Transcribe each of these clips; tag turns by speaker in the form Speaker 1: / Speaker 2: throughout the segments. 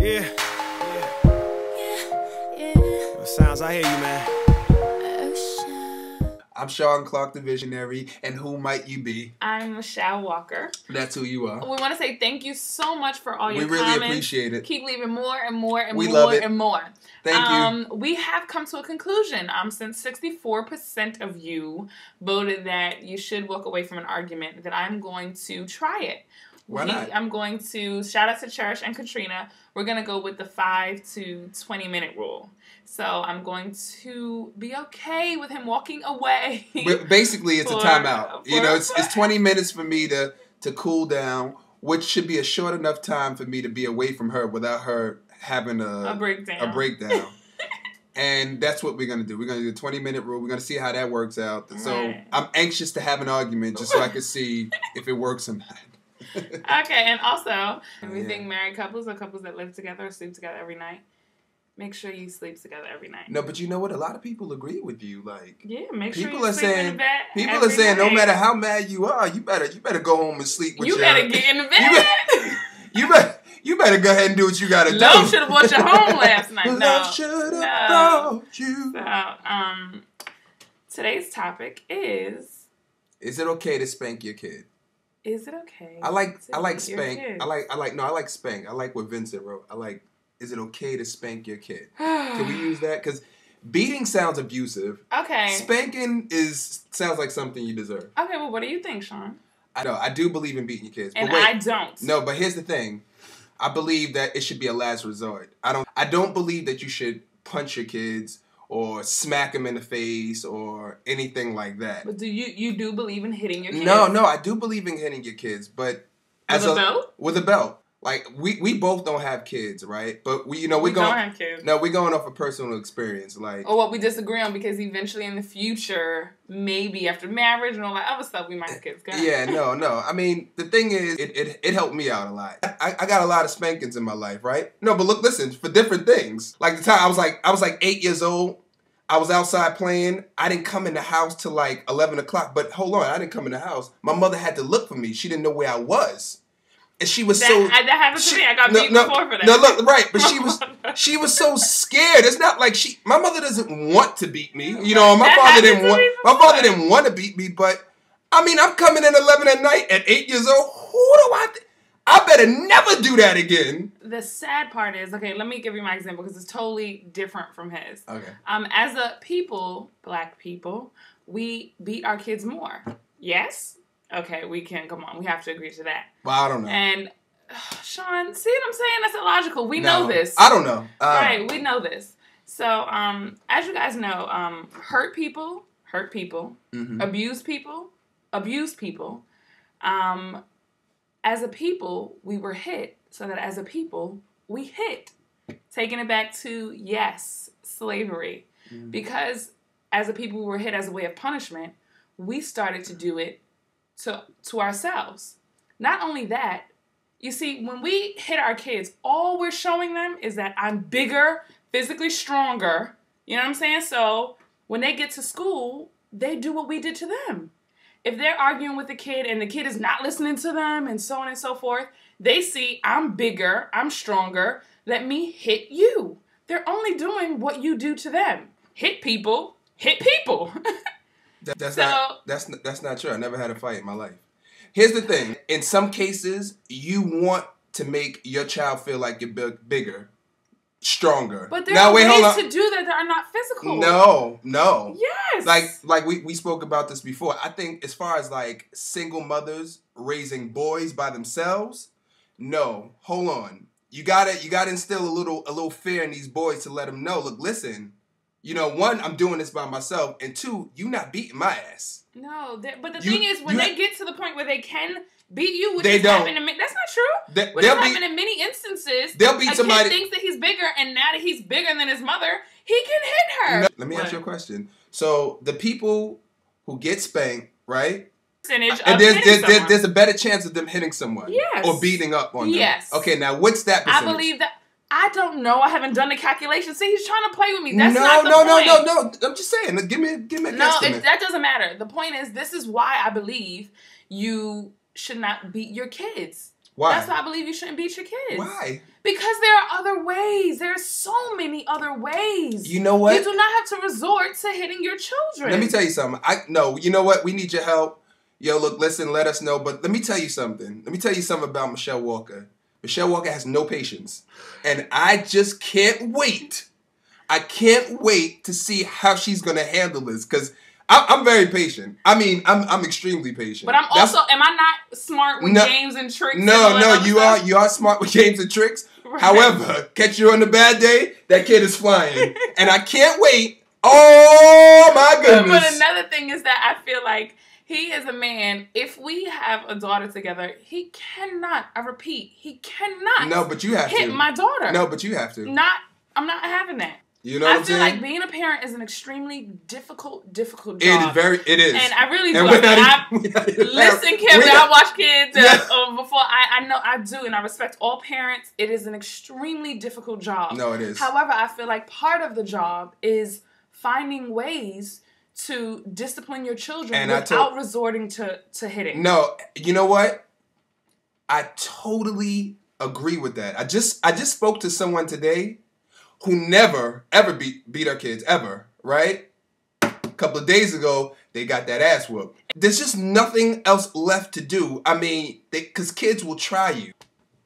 Speaker 1: Yeah, yeah. Sounds, I hear you, man.
Speaker 2: I'm Sean Clark, the Visionary, and who might you be?
Speaker 3: I'm Michelle Walker.
Speaker 2: That's who you are.
Speaker 3: We want to say thank you so much for all your comments.
Speaker 2: We really appreciate it.
Speaker 3: Keep leaving more and more and
Speaker 2: we
Speaker 3: more
Speaker 2: love it.
Speaker 3: and more.
Speaker 2: Thank you.
Speaker 3: We have come to a conclusion. Since 64% of you voted that you should walk away from an argument, that I'm going to try it.
Speaker 2: Why not?
Speaker 3: I'm going to shout out to Cherish and Katrina. We're going to go with the 5 to 20 minute rule. So I'm going to be okay with him walking away.
Speaker 2: But basically, it's a timeout. You know, it's 20 minutes for me to cool down, which should be a short enough time for me to be away from her without her having a breakdown. And that's what we're going to do. We're going to do the 20-minute rule. We're going to see how that works out. So I'm anxious to have an argument just so I can see if it works or not.
Speaker 3: Okay, and also, we think married couples or couples that live together or sleep together every night, make sure you sleep together every night.
Speaker 2: No, but you know what? A lot of people agree with you.
Speaker 3: Make sure
Speaker 2: people
Speaker 3: you sleep in the bed.
Speaker 2: People are saying no matter how mad you are, you better go home and sleep with
Speaker 3: you better get in the
Speaker 2: bed. You better go ahead and do what you gotta do.
Speaker 3: Love should have brought you home last night.
Speaker 2: Love should have brought you.
Speaker 3: So, today's topic is
Speaker 2: it okay to spank your kid?
Speaker 3: Is it okay?
Speaker 2: I like spank. I like spank. I like what Vincent wrote. Is it okay to spank your kid? Can we use that? Because beating sounds abusive.
Speaker 3: Okay.
Speaker 2: Spanking sounds like something you deserve.
Speaker 3: Okay, well, what do you think, Sean?
Speaker 2: I know. I do believe in beating your kids.
Speaker 3: And
Speaker 2: but wait,
Speaker 3: I don't.
Speaker 2: No, but here's the thing. I believe that it should be a last resort. I don't believe that you should punch your kids or smack them in the face or anything like that.
Speaker 3: But you do believe in hitting your kids?
Speaker 2: No, I do believe in hitting your kids, but
Speaker 3: with a belt?
Speaker 2: With a belt. Like we both don't have kids, right? But we don't
Speaker 3: have kids.
Speaker 2: No, we're going off a personal experience, like
Speaker 3: or what we disagree on, because eventually in the future, maybe after marriage and all that other stuff, we might have kids.
Speaker 2: Yeah, no. I mean, the thing is, it helped me out a lot. I got a lot of spankings in my life, right? No, but listen, for different things. Like the time I was like 8 years old. I was outside playing. I didn't come in the house till like 11 o'clock. But hold on, I didn't come in the house. My mother had to look for me. She didn't know where I was. And she was
Speaker 3: that happened to me. I got beat before for that.
Speaker 2: No, look, right. But she was so scared. It's not like my mother doesn't want to beat me. You know, my father didn't want to beat me. But, I mean, I'm coming in 11 at night at 8 years old. Who do I better never do that again.
Speaker 3: The sad part is, okay, let me give you my example because it's totally different from his.
Speaker 2: Okay.
Speaker 3: As a people, black people, we beat our kids more. Yes? Okay, we can, come on, we have to agree to that.
Speaker 2: Well, I don't know.
Speaker 3: And, Sean, see what I'm saying? That's illogical. We know this.
Speaker 2: I don't know.
Speaker 3: Right, we know this. So, as you guys know, hurt people,
Speaker 2: mm-hmm.
Speaker 3: abuse people. As a people, we were hit, so that as a people, we hit. Taking it back to, yes, slavery. Mm-hmm. Because as a people, we were hit as a way of punishment, we started to do it to ourselves. Not only that, you see, when we hit our kids, all we're showing them is that I'm bigger, physically stronger. You know what I'm saying? So when they get to school, they do what we did to them. If they're arguing with the kid and the kid is not listening to them and so on and so forth, they see I'm bigger, I'm stronger, let me hit you. They're only doing what you do to them. Hit people.
Speaker 2: That's not true. I never had a fight in my life. Here's the thing. In some cases, you want to make your child feel like you're bigger, stronger.
Speaker 3: But there are ways to do that are not physical.
Speaker 2: No.
Speaker 3: Yes.
Speaker 2: Like we spoke about this before. I think as far as like single mothers raising boys by themselves, no. Hold on. You gotta instill a little fear in these boys to let them know. Look, listen. You know, one, I'm doing this by myself, and two, you not beating my ass.
Speaker 3: No, but the thing is, when they get to the point where they can beat you, which is happening to that's not true. Which is happening in many instances.
Speaker 2: They'll beat somebody.
Speaker 3: A kid thinks that he's bigger, and now that he's bigger than his mother, he can hit her.
Speaker 2: Let me ask you a question. So the people who get spanked, right? There's a better chance of them hitting someone,
Speaker 3: yes,
Speaker 2: or beating up on them.
Speaker 3: Yes.
Speaker 2: Okay, now what's that percentage?
Speaker 3: I believe that. I don't know. I haven't done the calculation. See, he's trying to play with me. That's not the point.
Speaker 2: No. I'm just saying. Give me a guesstimate.
Speaker 3: No, that doesn't matter. The point is, this is why I believe you should not beat your kids.
Speaker 2: Why?
Speaker 3: That's why I believe you shouldn't beat your kids.
Speaker 2: Why?
Speaker 3: Because there are other ways. There are so many other ways.
Speaker 2: You know what?
Speaker 3: You do not have to resort to hitting your children.
Speaker 2: Let me tell you something. You know what? We need your help. Yo, look, listen, let us know. But let me tell you something. Let me tell you something about Michelle Walker. Michelle Walker has no patience. And I just can't wait. I can't wait to see how she's going to handle this. Because I'm very patient. I mean, I'm extremely patient.
Speaker 3: But am I not smart with games and tricks?
Speaker 2: No, you are smart with games and tricks. Right. However, catch you on a bad day, that kid is flying. And I can't wait. Oh, my goodness.
Speaker 3: But another thing is that I feel like he is a man. If we have a daughter together, he cannot, I repeat, he cannot
Speaker 2: No, but you have
Speaker 3: hit
Speaker 2: to.
Speaker 3: my daughter.
Speaker 2: No, but you have to.
Speaker 3: I'm not having that.
Speaker 2: You know what I'm saying?
Speaker 3: I feel like being a parent is an extremely difficult job.
Speaker 2: It is.
Speaker 3: And I really do. Listen, Kevin, I watch kids before. I know I do, and I respect all parents. It is an extremely difficult job.
Speaker 2: No, it is.
Speaker 3: However, I feel like part of the job is finding ways to discipline your children without resorting to hitting.
Speaker 2: No, you know what? I totally agree with that. I just spoke to someone today who never, ever beat our kids, ever, right? A couple of days ago, they got that ass whooped. There's just nothing else left to do. I mean, because kids will try you.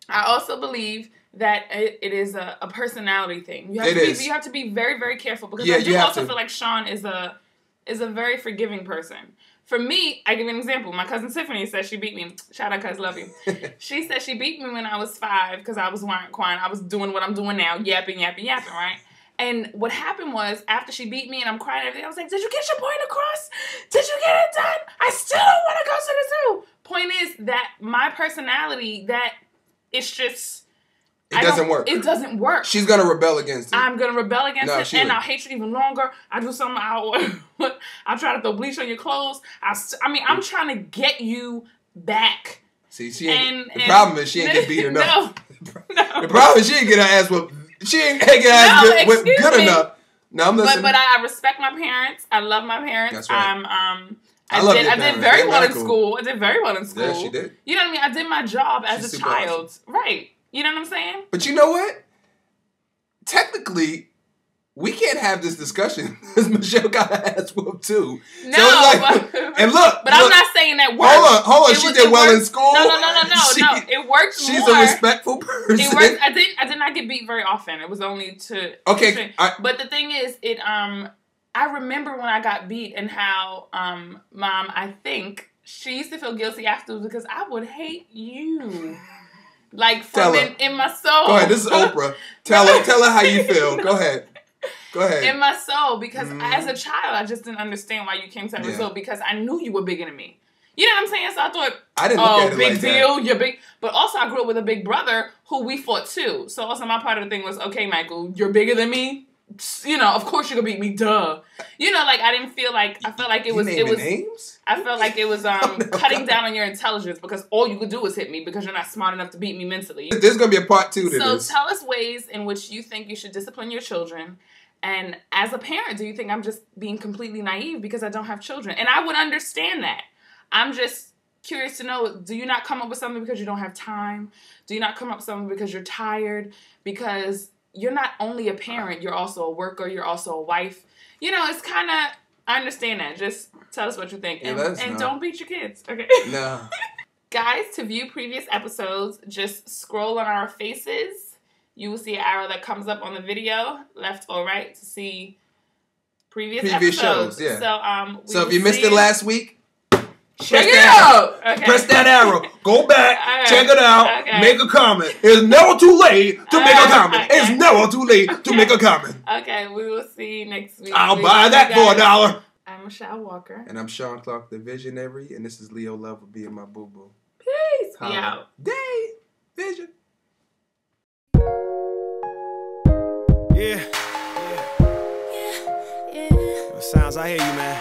Speaker 3: I also believe that it is a personality thing. You have to be very, very careful, because I do also feel like Sean is a very forgiving person. For me, I give you an example. My cousin Tiffany says she beat me. Shout out, cuz, love you. She said she beat me when I was 5 because I was crying. I was doing what I'm doing now, yapping, right? And what happened was, after she beat me and I'm crying and everything, I was like, did you get your point across? Did you get it done? I still don't want to go to the zoo. Point is that my personality, that it's just...
Speaker 2: It doesn't work.
Speaker 3: It doesn't work.
Speaker 2: She's going to rebel against it.
Speaker 3: I'm going to rebel against it, and I'll hate you even longer. I do something, I'll try to throw bleach on your clothes. I'm trying to get you back.
Speaker 2: See, the problem is she ain't get beat enough. No. The problem is she ain't get her ass whipped. She ain't get her ass whipped good enough. No, I'm listening.
Speaker 3: But I respect my parents. I love my parents.
Speaker 2: That's right.
Speaker 3: I did very well in school. I did very well in school.
Speaker 2: Yeah, she did.
Speaker 3: You know what I mean? I did my job as a child. Awesome. Right. You know what I'm saying?
Speaker 2: But you know what? Technically, we can't have this discussion because Michelle got her ass whooped too.
Speaker 3: No,
Speaker 2: and look.
Speaker 3: I'm not saying that works.
Speaker 2: Hold on. She did well in school.
Speaker 3: No. It works more.
Speaker 2: She's a respectful person.
Speaker 3: It works. I did not get beat very often. It was only to...
Speaker 2: Okay.
Speaker 3: But the thing is, I remember when I got beat and how Mom, I think, she used to feel guilty afterwards because I would hate you. Like, in my soul.
Speaker 2: Go ahead. This is Oprah. Tell her how you feel. Go ahead.
Speaker 3: In my soul, because as a child, I just didn't understand why you came to that result, because I knew you were bigger than me. You know what I'm saying? So I thought,
Speaker 2: I didn't look at it
Speaker 3: big
Speaker 2: like
Speaker 3: deal,
Speaker 2: that.
Speaker 3: You're big. But also, I grew up with a big brother who we fought too. So also, my part of the thing was, okay, Michael, you're bigger than me. You know, of course you're gonna beat me, duh. You know, like, I felt like it was
Speaker 2: names?
Speaker 3: I felt like it was cutting down on your intelligence, because all you could do was hit me because you're not smart enough to beat me mentally.
Speaker 2: There's gonna be a part 2 to this.
Speaker 3: So tell us ways in which you think you should discipline your children. And as a parent, do you think I'm just being completely naive because I don't have children? And I would understand that. I'm just curious to know, do you not come up with something because you don't have time? Do you not come up with something because you're tired? Because you're not only a parent, you're also a worker, you're also a wife. You know, it's kind of, I understand that. Just tell us what you think. And don't beat your kids, okay?
Speaker 2: No.
Speaker 3: Guys, to view previous episodes, just scroll on our faces. You will see an arrow that comes up on the video, left or right, to see previous episodes.
Speaker 2: Shows, yeah.
Speaker 3: So
Speaker 2: if you missed it last week,
Speaker 3: check it out. Okay.
Speaker 2: Press that arrow. Go back. Check it out. Okay. Make a comment. It's never too late to make a comment. Okay. It's never too late to make a comment.
Speaker 3: Okay, we will see you next week.
Speaker 2: I'll buy that for $1.
Speaker 3: I'm Michelle Walker.
Speaker 2: And I'm Sean Clark, the Visionary. And this is Leolove with Me My Booboo.
Speaker 3: Peace. We out.
Speaker 2: Day. Vision.
Speaker 1: Yeah. Sounds, I hear you, man.